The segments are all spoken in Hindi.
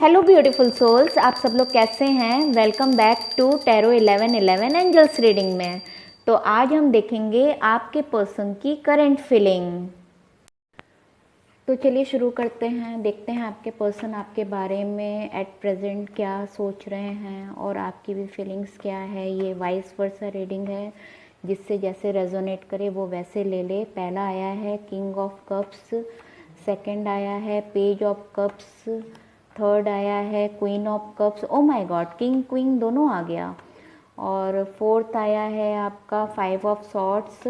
हेलो ब्यूटीफुल सोल्स, आप सब लोग कैसे हैं। Welcome back to tarot 1111 angels reading में। तो आज हम देखेंगे आपके पर्सन की करंट फीलिंग। तो चलिए शुरू करते हैं। देखते हैं आपके पर्सन आपके बारे में एट प्रेजेंट क्या सोच रहे हैं और आपकी भी फीलिंग्स क्या है। ये वाइस वर्सा रीडिंग है, जिससे जैसे रेजोनेट करे वो वैसे ले ले। पहला आया है किंग ऑफ कप्स, सेकंड आया है पेज ऑफ कप्स, थर्ड आया है queen of cups. Oh my God, king queen दोनों आ गया। और फोर्थ आया है आपका फाइव ऑफ सॉर्ट्स,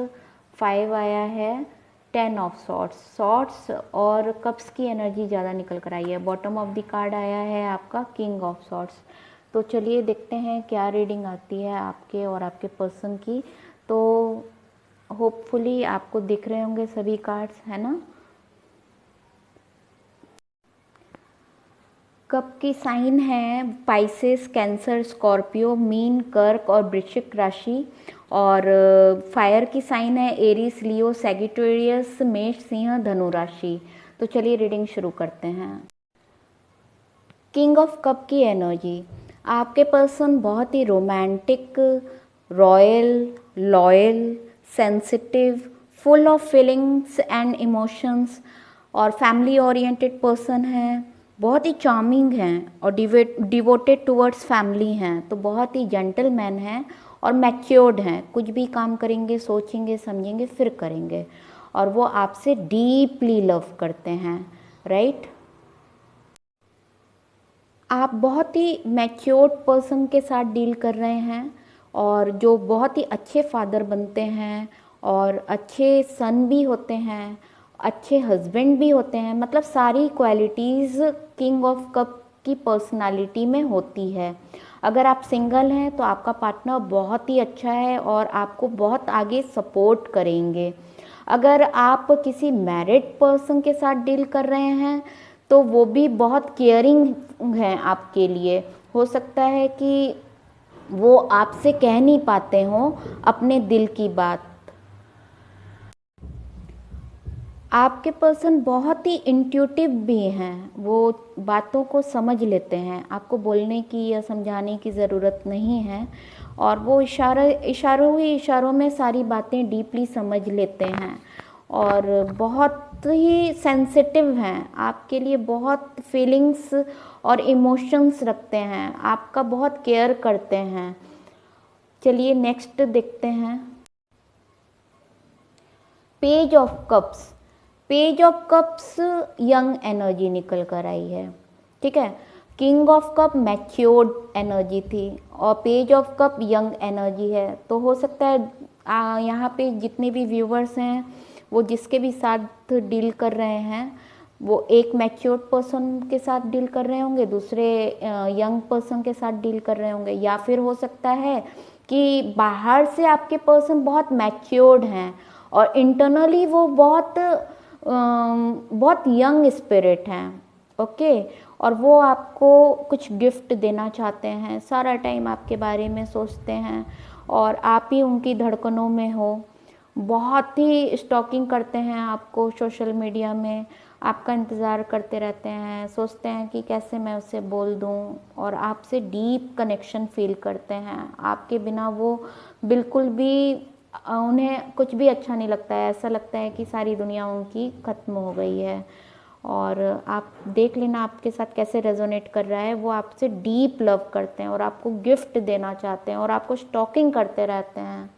फाइव आया है टेन ऑफ सॉर्ट्स। सॉर्ट्स और कप्स की एनर्जी ज़्यादा निकल कर आई है। बॉटम ऑफ द कार्ड आया है आपका किंग ऑफ सॉर्ट्स। तो चलिए देखते हैं क्या रीडिंग आती है आपके और आपके पर्सन की। तो होपफुली आपको दिख रहे होंगे सभी कार्ड्स, है ना। कप की साइन है पाइसेस, कैंसर, स्कॉर्पियो, मीन, कर्क और वृश्चिक राशि। और फायर की साइन है एरीज, लियो, सैगिटेरियस, मेष, सिंह, धनु राशि। तो चलिए रीडिंग शुरू करते हैं। किंग ऑफ कप की एनर्जी, आपके पर्सन बहुत ही romantic, royal, loyal, sensitive, full of feelings and emotions और फैमिली ओरिएंटेड पर्सन है। बहुत ही चार्मिंग हैं और डिवोटेड टूवर्ड्स फैमिली हैं। तो बहुत ही जेंटलमैन हैं और मैच्योर्ड हैं। कुछ भी काम करेंगे सोचेंगे समझेंगे फिर करेंगे। और वो आपसे डीपली लव करते हैं, राइट। आप बहुत ही मैच्योर्ड पर्सन के साथ डील कर रहे हैं और जो बहुत ही अच्छे फादर बनते हैं और अच्छे सन भी होते हैं, अच्छे हस्बैंड भी होते हैं। मतलब सारी क्वालिटीज़ किंग ऑफ कप की पर्सनालिटी में होती है। अगर आप सिंगल हैं तो आपका पार्टनर बहुत ही अच्छा है और आपको बहुत आगे सपोर्ट करेंगे। अगर आप किसी मैरिड पर्सन के साथ डील कर रहे हैं तो वो भी बहुत केयरिंग हैं आपके लिए। हो सकता है कि वो आपसे कह नहीं पाते हों अपने दिल की बात। आपके पर्सन बहुत ही इंट्यूटिव भी हैं, वो बातों को समझ लेते हैं। आपको बोलने की या समझाने की ज़रूरत नहीं है और वो इशारों में सारी बातें डीपली समझ लेते हैं और बहुत ही सेंसिटिव हैं। आपके लिए बहुत फीलिंग्स और इमोशंस रखते हैं, आपका बहुत केयर करते हैं। चलिए नेक्स्ट देखते हैं। Page of cups, page of cups young energy निकल कर आई है, ठीक है। King of cup matured energy थी और page of cup young energy है। तो हो सकता है यहाँ पे जितने भी व्यूवर्स हैं वो जिसके भी साथ डील कर रहे हैं वो एक मैच्योर्ड पर्सन के साथ डील कर रहे होंगे, दूसरे यंग पर्सन के साथ डील कर रहे होंगे, या फिर हो सकता है कि बाहर से आपके पर्सन बहुत मैच्योर्ड हैं और इंटरनली वो बहुत यंग स्पिरिट हैं, ओके। और वो आपको कुछ गिफ्ट देना चाहते हैं, सारा टाइम आपके बारे में सोचते हैं और आप ही उनकी धड़कनों में हो। बहुत ही स्टॉकिंग करते हैं आपको सोशल मीडिया में, आपका इंतज़ार करते रहते हैं, सोचते हैं कि कैसे मैं उसे बोल दूं और आपसे डीप कनेक्शन फील करते हैं। आपके बिना वो बिल्कुल भी उन्हें कुछ भी अच्छा नहीं लगता है। ऐसा लगता है कि सारी दुनिया उनकी ख़त्म हो गई है। और आप देख लेना आपके साथ कैसे रेजोनेट कर रहा है। वो आपसे डीप लव करते हैं और आपको गिफ्ट देना चाहते हैं और आपको स्टॉकिंग करते रहते हैं।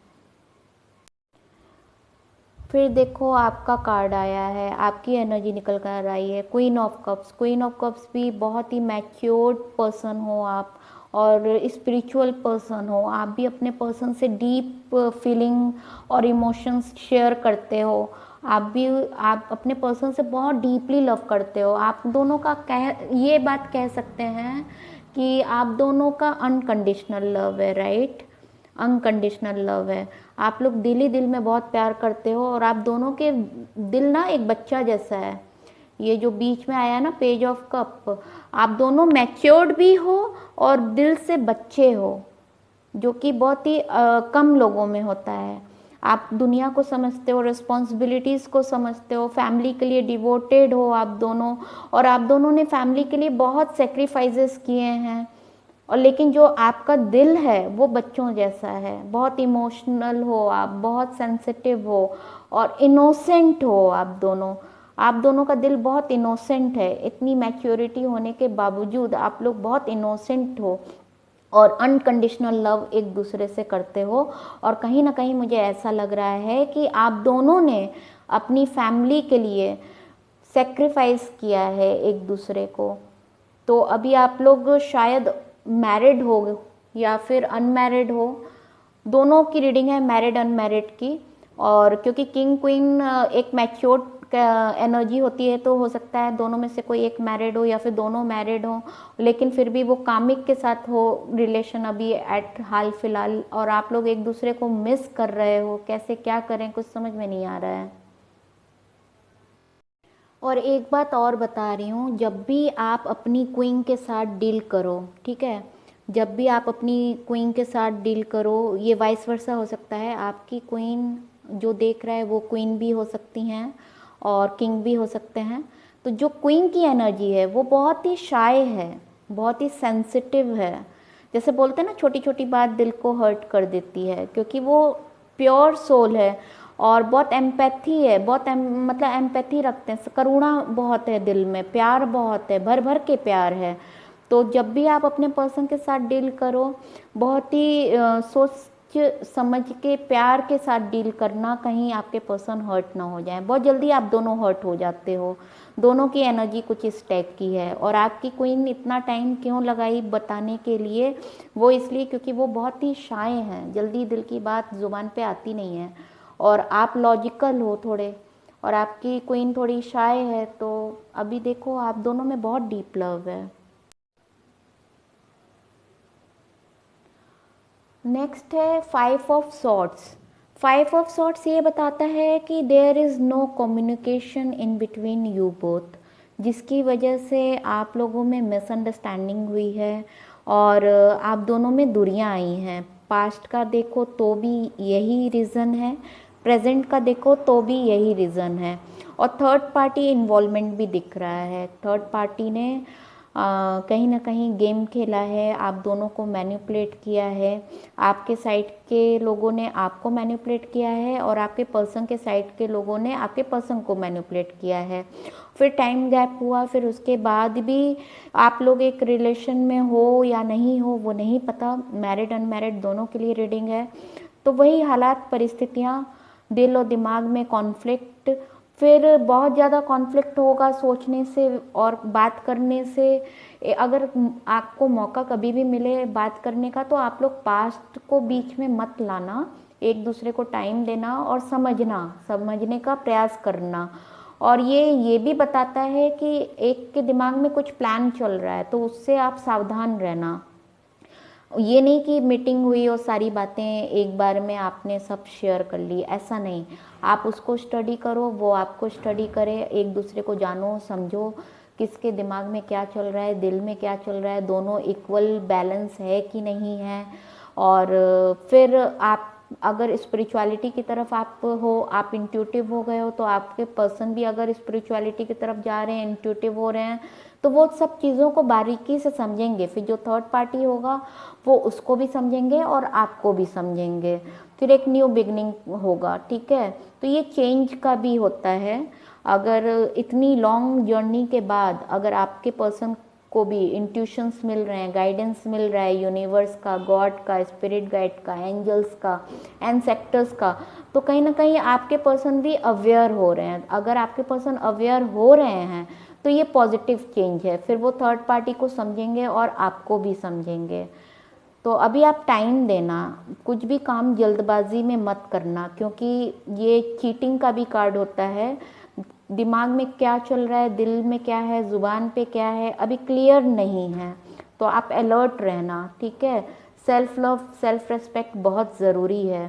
फिर देखो आपका कार्ड आया है, आपकी एनर्जी निकल कर आई है queen of cups. Queen of cups भी बहुत ही मैच्योर्ड पर्सन हो आप और स्पिरिचुअल पर्सन हो। आप भी अपने पर्सन से डीप फीलिंग और इमोशंस शेयर करते हो। आप अपने पर्सन से बहुत डीपली लव करते हो। आप दोनों का ये बात कह सकते हैं कि आप दोनों का अनकंडीशनल लव है, राइट। अनकंडीशनल लव है। आप लोग दिल ही दिल में बहुत प्यार करते हो और आप दोनों के दिल ना एक बच्चा जैसा है। ये जो बीच में आया ना पेज ऑफ कप, आप दोनों मैच्योर्ड भी हो और दिल से बच्चे हो, जो कि बहुत ही कम लोगों में होता है। आप दुनिया को समझते हो, रिस्पॉन्सिबिलिटीज़ को समझते हो, फैमिली के लिए डिवोटेड हो आप दोनों, और आप दोनों ने फैमिली के लिए बहुत सेक्रीफाइसेस किए हैं। और लेकिन जो आपका दिल है वो बच्चों जैसा है, बहुत इमोशनल हो आप, बहुत सेंसिटिव हो और इनोसेंट हो आप दोनों का दिल बहुत इनोसेंट है। इतनी मैच्योरिटी होने के बावजूद आप लोग बहुत इनोसेंट हो और अनकंडीशनल लव एक दूसरे से करते हो। और कहीं ना कहीं मुझे ऐसा लग रहा है कि आप दोनों ने अपनी फैमिली के लिए सेक्रीफाइस किया है एक दूसरे को। तो अभी आप लोग शायद मैरिड हो या फिर अनमैरिड हो, दोनों की रीडिंग है, मैरिड अनमैरिड की। और क्योंकि किंग क्वीन एक मैच्योर्ड एनर्जी होती है, तो हो सकता है दोनों में से कोई एक मैरिड हो या फिर दोनों मैरिड हो, लेकिन फिर भी वो कामिक के साथ हो रिलेशन अभी एट हाल फिलहाल, और आप लोग एक दूसरे को मिस कर रहे हो। कैसे क्या करें कुछ समझ में नहीं आ रहा है। और एक बात और बता रही हूँ, जब भी आप अपनी क्वीन के साथ डील करो, ठीक है, जब भी आप अपनी क्वीन के साथ डील करो, ये वाइस वर्सा हो सकता है, आपकी क्वीन जो देख रहा है वो क्वीन भी हो सकती हैं और किंग भी हो सकते हैं। तो जो क्वीन की एनर्जी है वो बहुत ही शाय है, बहुत ही सेंसिटिव है। जैसे बोलते हैं ना, छोटी छोटी बात दिल को हर्ट कर देती है, क्योंकि वो प्योर सोल है और बहुत एम्पैथी है, बहुत मतलब एम्पैथी रखते हैं, करुणा बहुत है दिल में, प्यार बहुत है, भर भर के प्यार है। तो जब भी आप अपने पर्सन के साथ डील करो, बहुत ही सोच समझ के प्यार के साथ डील करना, कहीं आपके पर्सन हर्ट ना हो जाए। बहुत जल्दी आप दोनों हर्ट हो जाते हो, दोनों की एनर्जी कुछ इस टाइप की है। और आपकी क्वीन इतना टाइम क्यों लगाई बताने के लिए, वो इसलिए क्योंकि वो बहुत ही शाय हैं, जल्दी दिल की बात जुबान पे आती नहीं है, और आप लॉजिकल हो थोड़े, और आपकी क्वीन थोड़ी शाय है। तो अभी देखो आप दोनों में बहुत डीप लव है। नेक्स्ट है 5 ऑफ सॉर्ड्स। 5 ऑफ सॉर्ड्स ये बताता है कि there is no communication in between you both, जिसकी वजह से आप लोगों में मिसअंडरस्टैंडिंग हुई है और आप दोनों में दूरियां आई हैं। पास्ट का देखो तो भी यही रीज़न है, प्रेजेंट का देखो तो भी यही रीज़न है, और थर्ड पार्टी इन्वॉल्वमेंट भी दिख रहा है। थर्ड पार्टी ने कहीं ना कहीं गेम खेला है, आप दोनों को मैनिपुलेट किया है, आपके साइड के लोगों ने आपको मैनिपुलेट किया है और आपके पर्सन के साइड के लोगों ने आपके पर्सन को मैनिपुलेट किया है। फिर टाइम गैप हुआ, फिर उसके बाद भी आप लोग एक रिलेशन में हो या नहीं हो वो नहीं पता, मैरिड अनमैरिड दोनों के लिए रीडिंग है। तो वही हालात परिस्थितियाँ, दिल और दिमाग में कॉन्फ्लिक्ट, फिर बहुत ज़्यादा कॉन्फ्लिक्ट होगा सोचने से और बात करने से। अगर आपको मौका कभी भी मिले बात करने का, तो आप लोग पास्ट को बीच में मत लाना, एक दूसरे को टाइम देना और समझने का प्रयास करना। और ये भी बताता है कि एक के दिमाग में कुछ प्लान चल रहा है, तो उससे आप सावधान रहना। ये नहीं कि मीटिंग हुई और सारी बातें एक बार में आपने सब शेयर कर ली, ऐसा नहीं। आप उसको स्टडी करो, वो आपको स्टडी करे, एक दूसरे को जानो समझो, किसके दिमाग में क्या चल रहा है, दिल में क्या चल रहा है, दोनों इक्वल बैलेंस है कि नहीं है। और फिर आप अगर स्पिरिचुअलिटी की तरफ आप हो, आप इंट्यूटिव हो गए हो, तो आपके पर्सन भी अगर स्पिरिचुअलिटी की तरफ जा रहे हैं, इंट्यूटिव हो रहे हैं, तो वो सब चीज़ों को बारीकी से समझेंगे। फिर जो थर्ड पार्टी होगा वो उसको भी समझेंगे और आपको भी समझेंगे, फिर एक न्यू बिगनिंग होगा, ठीक है। तो ये चेंज का भी होता है। अगर इतनी लॉन्ग जर्नी के बाद अगर आपके पर्सन को भी इंट्यूशंस मिल रहे हैं, गाइडेंस मिल रहा है यूनिवर्स का, गॉड का, स्पिरिट गाइड का, एंजल्स का, एंसेक्टर्स का, तो कहीं ना कहीं आपके पर्सन भी अवेयर हो रहे हैं। अगर आपके पर्सन अवेयर हो रहे हैं तो ये पॉजिटिव चेंज है, फिर वो थर्ड पार्टी को समझेंगे और आपको भी समझेंगे। तो अभी आप टाइम देना, कुछ भी काम जल्दबाजी में मत करना, क्योंकि ये चीटिंग का भी कार्ड होता है। दिमाग में क्या चल रहा है, दिल में क्या है, जुबान पे क्या है, अभी क्लियर नहीं है, तो आप अलर्ट रहना, ठीक है। सेल्फ लव, सेल्फ रेस्पेक्ट बहुत ज़रूरी है।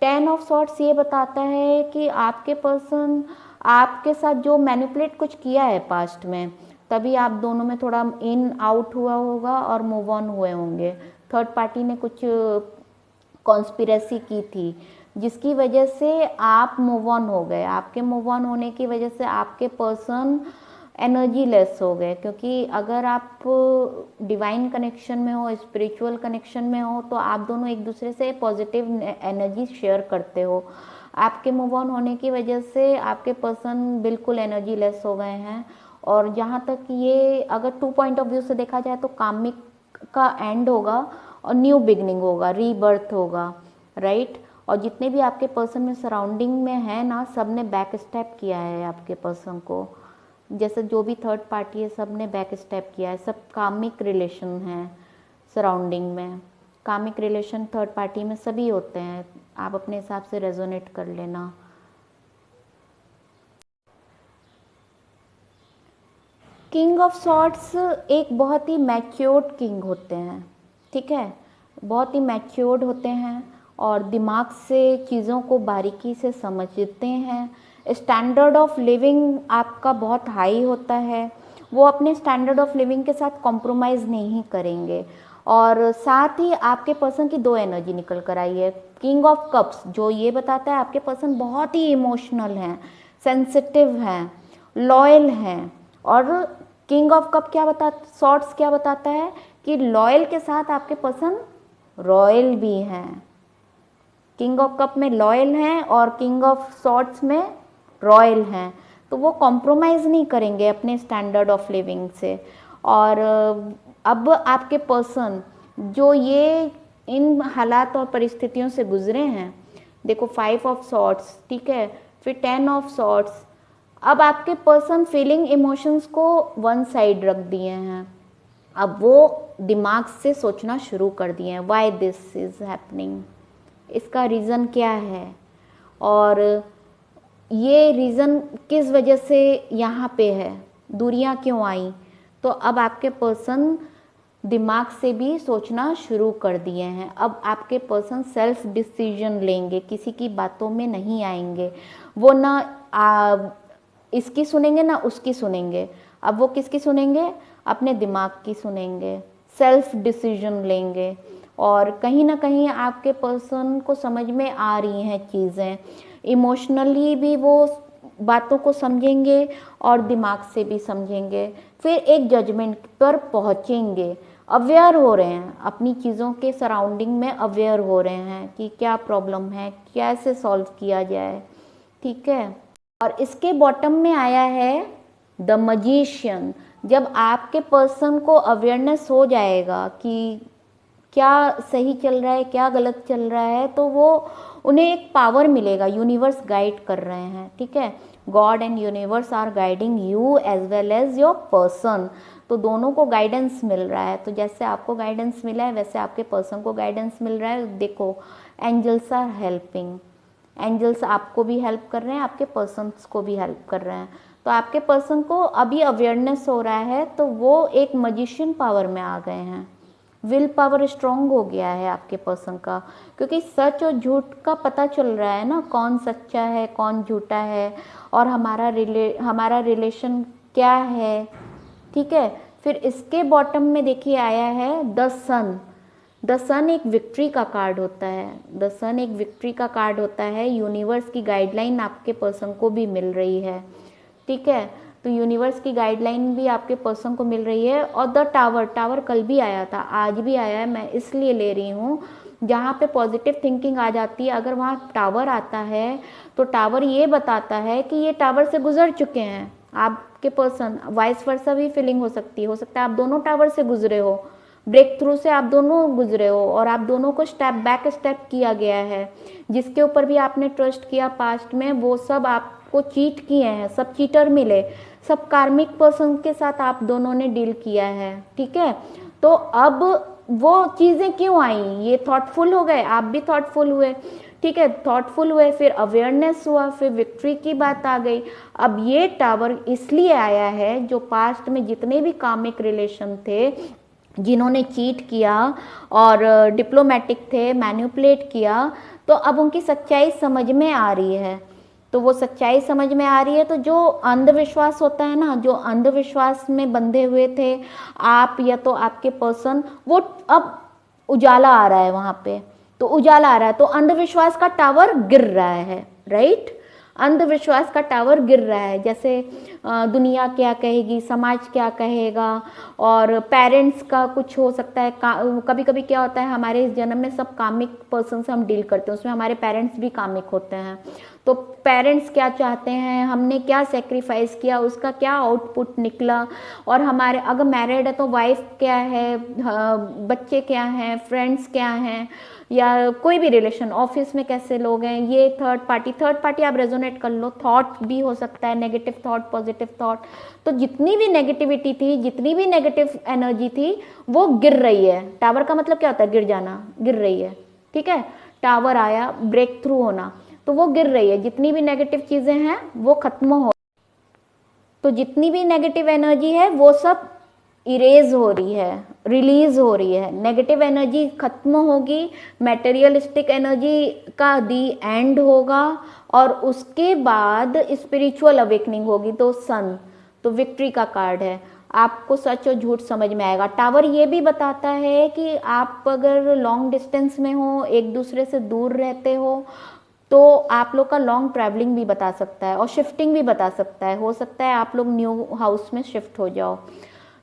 10 ऑफ सॉर्ट्स ये बताता है कि आपके पर्सन आपके साथ जो मैनिपुलेट कुछ किया है पास्ट में, तभी आप दोनों में थोड़ा इन आउट हुआ होगा और मूव ऑन हुए होंगे। थर्ड पार्टी ने कुछ कॉन्स्पिरेसी की थी, जिसकी वजह से आप मूव ऑन हो गए। आपके मूव ऑन होने की वजह से आपके पर्सन एनर्जी लेस हो गए, क्योंकि अगर आप डिवाइन कनेक्शन में हो, स्पिरिचुअल कनेक्शन में हो, तो आप दोनों एक दूसरे से पॉजिटिव एनर्जी शेयर करते हो। आपके मूव ऑन होने की वजह से आपके पर्सन बिल्कुल एनर्जी लेस हो गए हैं। और जहाँ तक ये अगर 2 पॉइंट ऑफ व्यू से देखा जाए तो कामिक का एंड होगा और न्यू बिगनिंग होगा, रीबर्थ होगा, राइट। और जितने भी आपके पर्सन में सराउंडिंग में है ना, सब ने बैक स्टेप किया है आपके पर्सन को। जैसे जो भी थर्ड पार्टी है सब ने बैक स्टेप किया है, सब कामिक रिलेशन है सराउंडिंग में। कामिक रिलेशन थर्ड पार्टी में सभी होते हैं, आप अपने हिसाब से रेजोनेट कर लेना। किंग ऑफ सॉर्ड्स एक बहुत ही मैच्योर्ड किंग होते हैं, ठीक है, बहुत ही मैच्योर्ड होते हैं और दिमाग से चीज़ों को बारीकी से समझते हैं। स्टैंडर्ड ऑफ लिविंग आपका बहुत हाई होता है, वो अपने स्टैंडर्ड ऑफ लिविंग के साथ कॉम्प्रोमाइज़ नहीं करेंगे। और साथ ही आपके पर्सन की 2 एनर्जी निकल कर आई है। किंग ऑफ कप्स जो ये बताता है आपके पर्सन बहुत ही इमोशनल हैं, सेंसिटिव हैं, लॉयल हैं। और किंग ऑफ कप क्या बताता, सॉर्ड्स क्या बताता है कि लॉयल के साथ आपके पर्सन रॉयल भी हैं। किंग ऑफ कप में लॉयल हैं और किंग ऑफ सॉर्ड्स में रॉयल हैं, तो वो कॉम्प्रोमाइज़ नहीं करेंगे अपने स्टैंडर्ड ऑफ लिविंग से। और अब आपके पर्सन जो ये इन हालात और परिस्थितियों से गुजरे हैं, देखो 5 ऑफ सॉर्ड्स, ठीक है, फिर 10 ऑफ सॉर्ड्स, अब आपके पर्सन फीलिंग इमोशंस को वन साइड रख दिए हैं। अब वो दिमाग से सोचना शुरू कर दिए हैं, वाई दिस इज़ हैपनिंग, इसका रीज़न क्या है और ये रीज़न किस वजह से यहाँ पे है, दूरियाँ क्यों आई। तो अब आपके पर्सन दिमाग से भी सोचना शुरू कर दिए हैं। अब आपके पर्सन सेल्फ डिसीजन लेंगे, किसी की बातों में नहीं आएंगे। वो ना इसकी सुनेंगे ना उसकी सुनेंगे, अब वो किसकी सुनेंगे, अपने दिमाग की सुनेंगे, सेल्फ डिसीजन लेंगे। और कहीं ना कहीं आपके पर्सन को समझ में आ रही हैं चीज़ें, इमोशनली भी वो बातों को समझेंगे और दिमाग से भी समझेंगे, फिर एक जजमेंट पर पहुंचेंगे। अवेयर हो रहे हैं अपनी चीज़ों के सराउंडिंग में, अवेयर हो रहे हैं कि क्या प्रॉब्लम है, कैसे सॉल्व किया जाए, ठीक है। और इसके बॉटम में आया है द मजिशियन। जब आपके पर्सन को अवेयरनेस हो जाएगा कि क्या सही चल रहा है क्या गलत चल रहा है, तो वो उन्हें एक पावर मिलेगा, यूनिवर्स गाइड कर रहे हैं, ठीक है। God and universe are guiding you as well as your person, तो दोनों को गाइडेंस मिल रहा है। तो जैसे आपको गाइडेंस मिला है वैसे आपके पर्सन को गाइडेंस मिल रहा है। देखो एंजल्स आर हेल्पिंग, एंजल्स आपको भी हेल्प कर रहे हैं, आपके पर्सन्स को भी हेल्प कर रहे हैं। तो आपके पर्सन को अभी अवेयरनेस हो रहा है, तो वो एक मजिशियन पावर में आ गए हैं, विल पावर स्ट्रांग हो गया है आपके पर्सन का, क्योंकि सच और झूठ का पता चल रहा है ना, कौन सच्चा है कौन झूठा है और हमारा रिलेशन क्या है, ठीक है। फिर इसके बॉटम में देखिए आया है द सन। द सन एक विक्ट्री का कार्ड होता है, द सन एक विक्ट्री का कार्ड होता है। यूनिवर्स की गाइडलाइन आपके पर्सन को भी मिल रही है, ठीक है। तो यूनिवर्स की गाइडलाइन भी आपके पर्सन को मिल रही है। और द टावर, टावर कल भी आया था, आज भी आया है, मैं इसलिए ले रही हूँ जहाँ पे पॉजिटिव थिंकिंग आ जाती है। अगर वहाँ टावर आता है तो टावर ये बताता है कि ये टावर से गुजर चुके हैं आपके पर्सन, वाइस वर्सा भी फीलिंग हो सकती है, हो सकता है आप दोनों टावर से गुजरे हो, ब्रेक थ्रू से आप दोनों गुजरे हो और आप दोनों को स्टेप बैक स्टेप किया गया है। जिसके ऊपर भी आपने ट्रस्ट किया पास्ट में, वो सब आपको चीट किए हैं, सब चीटर मिले, सब कार्मिक पर्सन के साथ आप दोनों ने डील किया है, ठीक है। तो अब वो चीज़ें क्यों आई, ये थॉटफुल हो गए, आप भी थॉटफुल हुए, ठीक है, थॉटफुल हुए, फिर अवेयरनेस हुआ, फिर विक्ट्री की बात आ गई। अब ये टावर इसलिए आया है जो पास्ट में जितने भी कामिक रिलेशन थे, जिन्होंने चीट किया और डिप्लोमेटिक थे, मैनिपुलेट किया, तो अब उनकी सच्चाई समझ में आ रही है। तो वो सच्चाई समझ में आ रही है, तो जो अंधविश्वास होता है ना, जो अंधविश्वास में बंधे हुए थे आप या तो आपके पर्सन, वो अब उजाला आ रहा है वहाँ पे, तो उजाला आ रहा है, तो अंधविश्वास का टावर गिर रहा है, राइट। अंधविश्वास का टावर गिर रहा है, जैसे दुनिया क्या कहेगी, समाज क्या कहेगा, और पेरेंट्स का कुछ हो सकता है। कभी कभी क्या होता है, हमारे इस जन्म में सब कामिक पर्सन से हम डील करते हैं, उसमें हमारे पेरेंट्स भी कामिक होते हैं। तो पेरेंट्स क्या चाहते हैं, हमने क्या सेक्रीफाइस किया, उसका क्या आउटपुट निकला, और हमारे अगर मैरिड है तो वाइफ क्या है, बच्चे क्या हैं, फ्रेंड्स क्या हैं, या कोई भी रिलेशन, ऑफिस में कैसे लोग हैं, ये थर्ड पार्टी आप रेजोनेट कर लो। थॉट भी हो सकता है, नेगेटिव थॉट, पॉजिटिव थॉट। तो जितनी भी नेगेटिविटी थी, जितनी भी नेगेटिव एनर्जी थी, वो गिर रही है। टावर का मतलब क्या होता है, गिर जाना, गिर रही है, ठीक है। टावर आया, ब्रेक थ्रू होना, तो वो गिर रही है। जितनी भी नेगेटिव चीजें हैं वो खत्म हो, तो जितनी भी नेगेटिव एनर्जी है वो सब इरेज हो रही है, रिलीज हो रही है। नेगेटिव एनर्जी खत्म होगी, मटेरियलिस्टिक एनर्जी का दी एंड होगा, और उसके बाद स्पिरिचुअल अवेकनिंग होगी। तो सन, तो विक्ट्री का कार्ड है। आपको सच और झूठ समझ में आएगा। टावर ये भी बताता है कि आप अगर लॉन्ग डिस्टेंस में हो, एक दूसरे से दूर रहते हो, तो आप लोग का लॉन्ग ट्रैवलिंग भी बता सकता है, और शिफ्टिंग भी बता सकता है। हो सकता है आप लोग न्यू हाउस में शिफ्ट हो जाओ,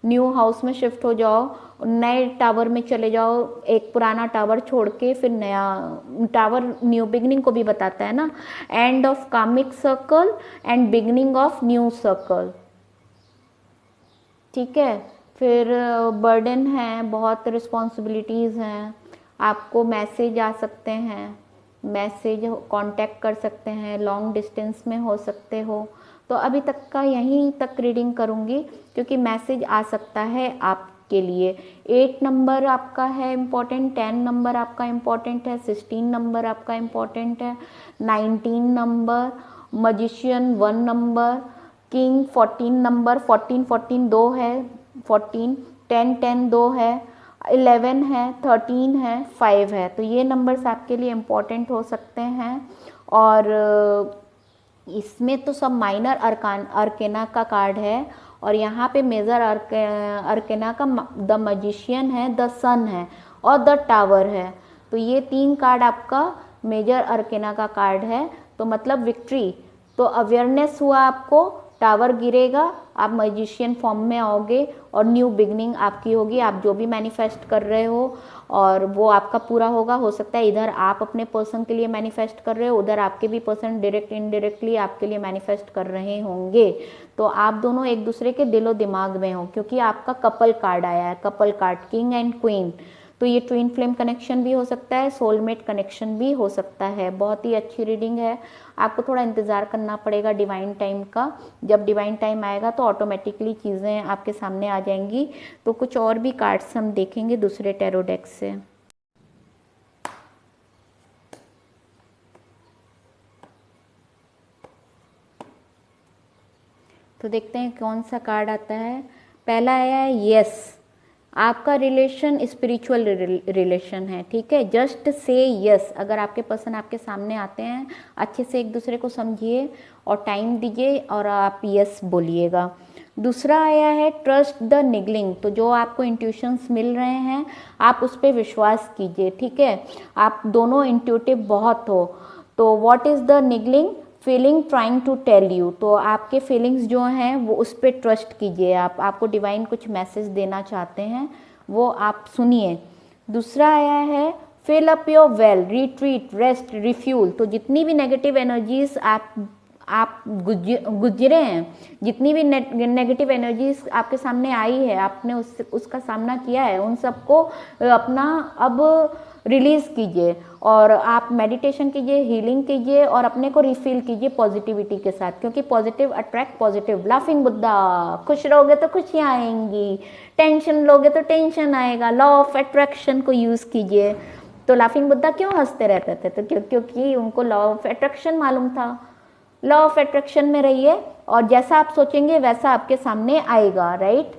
न्यू हाउस में शिफ्ट हो जाओ, नए टावर में चले जाओ, एक पुराना टावर छोड़ के फिर नया टावर। न्यू बिगनिंग को भी बताता है ना, एंड ऑफ कार्मिक circle and beginning of new circle, ठीक है। फिर बर्डन है, बहुत रिस्पॉन्सिबिलिटीज़ हैं, आपको मैसेज आ सकते हैं, मैसेज कांटेक्ट कर सकते हैं, लॉन्ग डिस्टेंस में हो सकते हो। तो अभी तक का यहीं तक रीडिंग करूँगी, क्योंकि मैसेज आ सकता है आपके लिए। 8 नंबर आपका है इम्पोर्टेंट, 10 नंबर आपका इम्पोर्टेंट है, 16 नंबर आपका इम्पोर्टेंट है, 19 number, magician 1 number, king 14 number, 14 2 है, 14 10 2 है, 11 है, 13 है, 5 है। तो ये नंबर्स आपके लिए इम्पोर्टेंट हो सकते हैं। और इसमें तो सब माइनर अर्केना का कार्ड है, और यहाँ पे मेजर अर्केना का द मजिशियन है, द सन है, और द टावर है। तो ये 3 कार्ड आपका मेजर अर्केना का कार्ड है। तो मतलब विक्ट्री, तो अवेयरनेस हुआ आपको, टावर गिरेगा, आप मैजिशियन फॉर्म में आओगे, और न्यू बिगनिंग आपकी होगी। आप जो भी मैनिफेस्ट कर रहे हो और वो आपका पूरा होगा। हो सकता है इधर आप अपने पर्सन के लिए मैनिफेस्ट कर रहे हो, उधर आपके भी पर्सन डायरेक्ट इनडायरेक्टली आपके लिए मैनिफेस्ट कर रहे होंगे। तो आप दोनों एक दूसरे के दिलो दिमाग में हो, क्योंकि आपका कपल कार्ड आया है, couple card, king and queen. तो ये ट्विन फ्लेम कनेक्शन भी हो सकता है, सोलमेट कनेक्शन भी हो सकता है। बहुत ही अच्छी रीडिंग है। आपको थोड़ा इंतज़ार करना पड़ेगा डिवाइन टाइम का। जब डिवाइन टाइम आएगा तो ऑटोमेटिकली चीज़ें आपके सामने आ जाएंगी। तो कुछ और भी कार्ड्स हम देखेंगे दूसरे टैरो डेक से। तो देखते हैं कौन सा कार्ड आता है। पहला आया है यस। आपका रिलेशन स्पिरिचुअल रिलेशन है, ठीक है। Just say yes. अगर आपके पर्सन आपके सामने आते हैं, अच्छे से एक दूसरे को समझिए और टाइम दीजिए, और आप यस बोलिएगा। दूसरा आया है ट्रस्ट द निगलिंग। तो जो आपको इंट्यूशंस मिल रहे हैं, आप उस पर विश्वास कीजिए, ठीक है। आप दोनों इंट्यूटिव बहुत हो। तो what is the niggling feeling trying to tell you. तो आपके फीलिंग्स जो हैं वो उस पर ट्रस्ट कीजिए। आपको डिवाइन कुछ मैसेज देना चाहते हैं, वो आप सुनिए। दूसरा आया है fill up your well, retreat, rest, refuel. तो जितनी भी नेगेटिव एनर्जीज आप गुजरे हैं, जितनी भी नेगेटिव एनर्जीज आपके सामने आई है, आपने उसका सामना किया है, उन सबको अपना अब रिलीज कीजिए, और आप मेडिटेशन कीजिए, हीलिंग कीजिए, और अपने को रिफिल कीजिए पॉजिटिविटी के साथ, क्योंकि positive attract positive. Laughing Buddha, खुश रहोगे तो खुशियाँ आएंगी, टेंशन लोगे तो टेंशन आएगा। लॉ ऑफ अट्रैक्शन को यूज़ कीजिए। तो लाफिंग बुद्धा क्यों हंसते रहते थे? तो क्योंकि उनको लॉ ऑफ अट्रैक्शन मालूम था। लॉ ऑफ अट्रैक्शन में रहिए, और जैसा आप सोचेंगे वैसा आपके सामने आएगा, राइट।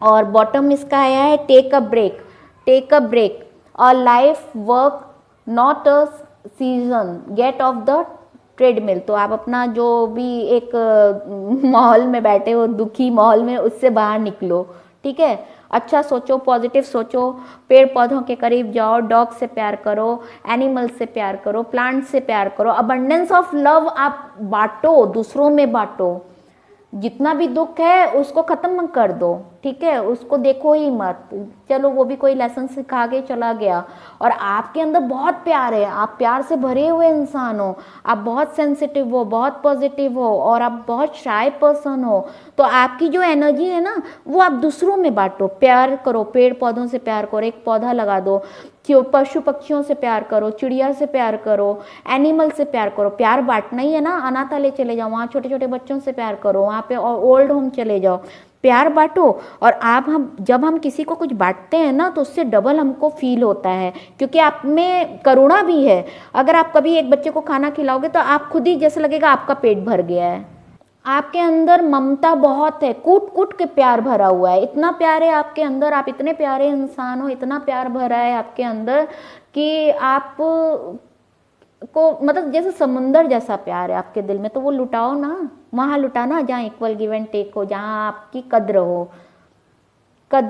और बॉटम इसका आया है take a break, take a break, a life work not a season, get off the treadmill. तो आप अपना जो भी एक माहौल में बैठे हो, दुखी माहौल में, उससे बाहर निकलो, ठीक है, अच्छा सोचो, पॉजिटिव सोचो, पेड़ पौधों के करीब जाओ, डॉग से प्यार करो, एनिमल से प्यार करो, प्लांट से प्यार करो, अबंडेंस ऑफ लव आप बांटो, दूसरों में बांटो, जितना भी दुख है उसको खत्म कर दो, ठीक है, उसको देखो ही मत, चलो वो भी कोई लेसन सिखा के चला गया। और आपके अंदर बहुत प्यार है, आप प्यार से भरे हुए इंसान हो, आप बहुत सेंसिटिव हो, बहुत पॉजिटिव हो, और आप बहुत शाय पर्सन हो, तो आपकी जो एनर्जी है ना वो आप दूसरों में बांटो, प्यार करो, पेड़ पौधों से प्यार करो, एक पौधा लगा दो, पशु पक्षियों से प्यार करो, चिड़िया से प्यार करो, एनिमल से प्यार करो, प्यार बांटना ही है ना, अनाथालय चले जाओ, वहाँ छोटे छोटे बच्चों से प्यार करो, वहाँ पे ओल्ड होम चले जाओ, प्यार बांटो। और आप हम जब हम किसी को कुछ बांटते हैं ना तो उससे डबल हमको फील होता है, क्योंकि आप में करुणा भी है। अगर आप कभी एक बच्चे को खाना खिलाओगे तो आप खुद ही जैसे लगेगा आपका पेट भर गया है, आपके अंदर ममता बहुत है, कूट कूट के प्यार भरा हुआ है, इतना प्यार है आपके अंदर, आप इतने प्यारे इंसान हो, इतना प्यार भरा है आपके अंदर कि आप को मतलब जैसे समुंदर जैसा प्यार है आपके दिल में, तो वो लुटाओ ना, वहाँ लुटाना जहाँ इक्वल गिव एंड टेक हो, जहाँ आपकी कद्र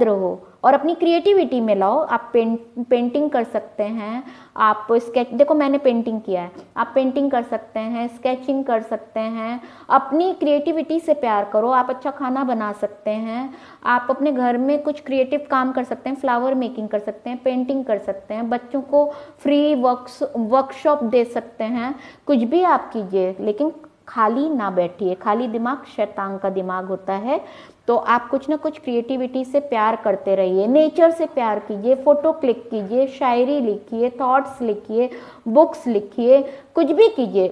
हो, और अपनी क्रिएटिविटी में लाओ। आप पेंटिंग कर सकते हैं, आप स्केच, देखो मैंने पेंटिंग किया है, आप पेंटिंग कर सकते हैं, स्केचिंग कर सकते हैं, अपनी क्रिएटिविटी से प्यार करो। आप अच्छा खाना बना सकते हैं, आप अपने घर में कुछ क्रिएटिव काम कर सकते हैं, फ्लावर मेकिंग कर सकते हैं, पेंटिंग कर सकते हैं, बच्चों को फ्री वर्कशॉप दे सकते हैं, कुछ भी आप कीजिए, लेकिन खाली ना बैठिए, खाली दिमाग शैतान का दिमाग होता है। तो आप कुछ ना कुछ क्रिएटिविटी से प्यार करते रहिए, नेचर से प्यार कीजिए, फोटो क्लिक कीजिए, शायरी लिखिए, थॉट्स लिखिए, बुक्स लिखिए, कुछ भी कीजिए,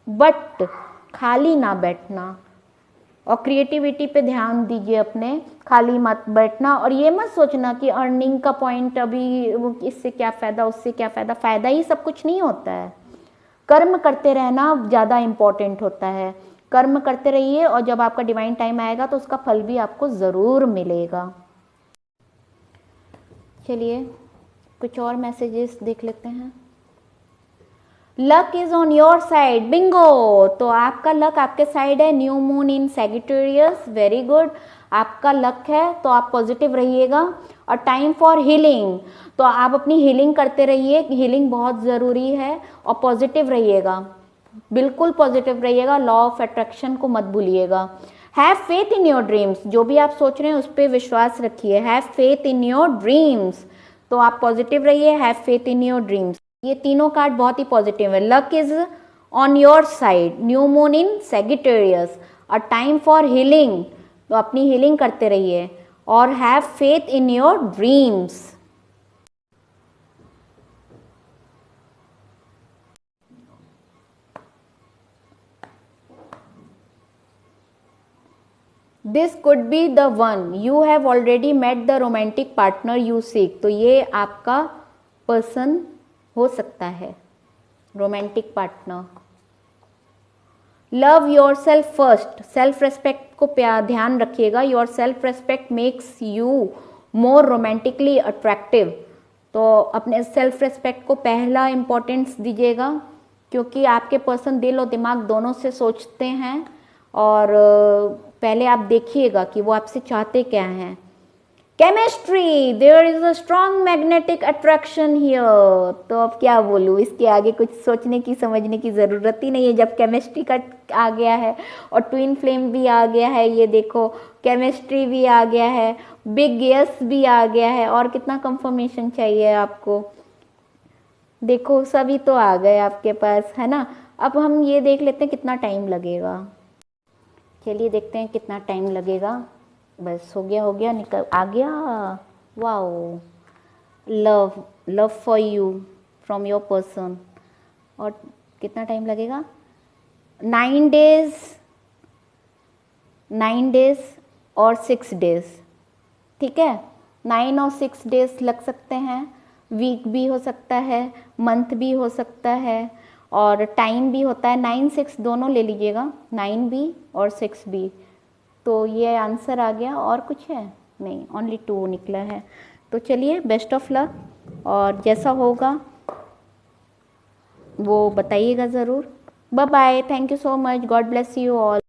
बट खाली ना बैठना, और क्रिएटिविटी पे ध्यान दीजिए अपने, खाली मत बैठना। और ये मत सोचना कि अर्निंग का पॉइंट अभी इससे क्या फ़ायदा, उससे क्या फ़ायदा, फ़ायदा ही सब कुछ नहीं होता है, कर्म करते रहना ज़्यादा इम्पॉर्टेंट होता है। कर्म करते रहिए और जब आपका डिवाइन टाइम आएगा तो उसका फल भी आपको ज़रूर मिलेगा। चलिए कुछ और मैसेजेस देख लेते हैं। Luck is on your side, Bingo, तो आपका लक आपके साइड है। New moon in Sagittarius, very good, आपका लक है, तो आप पॉजिटिव रहिएगा। और टाइम फॉर हीलिंग, तो आप अपनी हीलिंग करते रहिए, हीलिंग बहुत ज़रूरी है, और पॉजिटिव रहिएगा, बिल्कुल पॉजिटिव रहिएगा, लॉ ऑफ अट्रैक्शन को मत भूलिएगा। Have faith in your dreams, जो भी आप सोच रहे हैं उस पर विश्वास रखिए, have faith in your dreams, तो आप पॉजिटिव रहिए, have faith in your dreams. ये तीनों कार्ड बहुत ही पॉजिटिव है। Luck is on your side, new moon in Sagittarius, और टाइम फॉर हीलिंग, तो अपनी हीलिंग करते रहिए, और have faith in your dreams. This could be the one, you have already met the romantic partner you seek, तो ये आपका पर्सन हो सकता है, romantic partner. Love your self first, self respect को ध्यान रखिएगा, your self respect makes you more romantically attractive, तो अपने सेल्फ रेस्पेक्ट को पहला इंपॉर्टेंस दीजिएगा, क्योंकि आपके पर्सन दिल और दिमाग दोनों से सोचते हैं, और पहले आप देखिएगा कि वो आपसे चाहते क्या हैं। Chemistry, there is a strong magnetic attraction here, तो अब क्या बोलूँ, इसके आगे कुछ सोचने की समझने की ज़रूरत ही नहीं है, जब केमिस्ट्री का आ गया है और ट्विन फ्लेम भी आ गया है, ये देखो केमिस्ट्री भी आ गया है, बिग यस भी आ गया है, और कितना कंफर्मेशन चाहिए आपको, देखो सभी तो आ गए आपके पास, है ना। अब हम ये देख लेते हैं कितना टाइम लगेगा, चलिए देखते हैं कितना टाइम लगेगा। बस हो गया, निकल आ गया, wow, love for you from your person, और कितना टाइम लगेगा, 9 डेज और 6 डेज, ठीक है, 9 और 6 डेज लग सकते हैं, वीक भी हो सकता है, मंथ भी हो सकता है, और टाइम भी होता है, 9-6 दोनों ले लीजिएगा, 9 भी और 6 भी, तो ये आंसर आ गया। और कुछ है नहीं, ओनली 2 निकला है। तो चलिए बेस्ट ऑफ लक, और जैसा होगा वो बताइएगा ज़रूर। Bye bye, thank you so much, God bless you all.